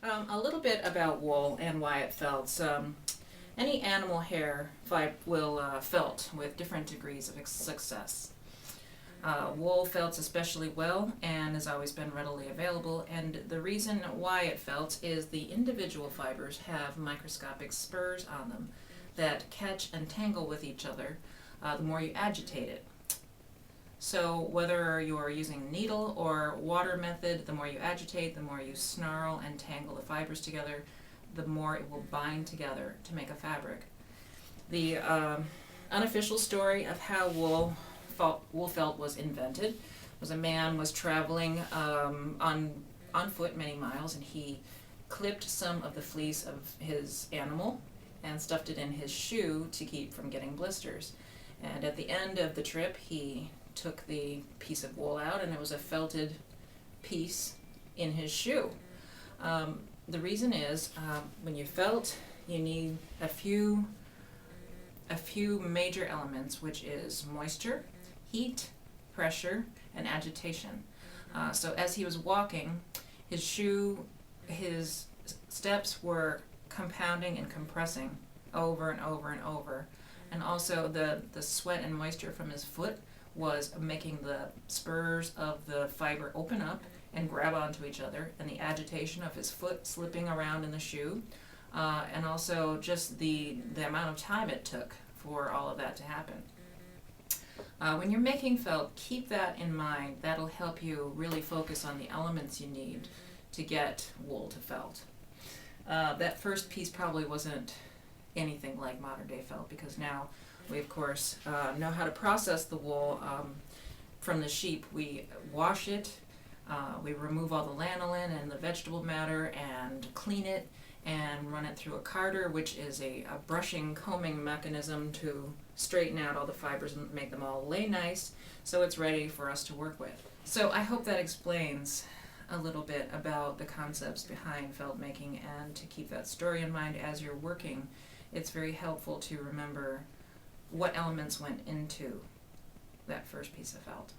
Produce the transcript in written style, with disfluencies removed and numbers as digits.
A little bit about wool and why it felts. Any animal hair will felt with different degrees of success. Wool felts especially well and has always been readily available, and the reason why it felts is the individual fibers have microscopic spurs on them that catch and tangle with each other the more you agitate it. So whether you're using needle or water method, the more you agitate, the more you snarl and tangle the fibers together, the more it will bind together to make a fabric. The unofficial story of how wool felt was invented was a man was traveling on foot many miles, and he clipped some of the fleece of his animal and stuffed it in his shoe to keep from getting blisters. And at the end of the trip, he took the piece of wool out, and it was a felted piece in his shoe. The reason is when you felt, you need a few major elements, which is moisture, heat, pressure, and agitation. So as he was walking, his steps were compounding and compressing over and over and over. And also the sweat and moisture from his foot was making the spurs of the fiber open up and grab onto each other, and the agitation of his foot slipping around in the shoe, and also just the amount of time it took for all of that to happen. When you're making felt, keep that in mind. That'll help you really focus on the elements you need to get wool to felt. That first piece probably wasn't anything like modern day felt, because now we of course know how to process the wool from the sheep. We wash it, we remove all the lanolin and the vegetable matter and clean it and run it through a carder, which is a brushing, combing mechanism to straighten out all the fibers and make them all lay nice so it's ready for us to work with. So I hope that explains a little bit about the concepts behind felt making, and to keep that story in mind as you're working. It's very helpful to remember what elements went into that first piece of felt.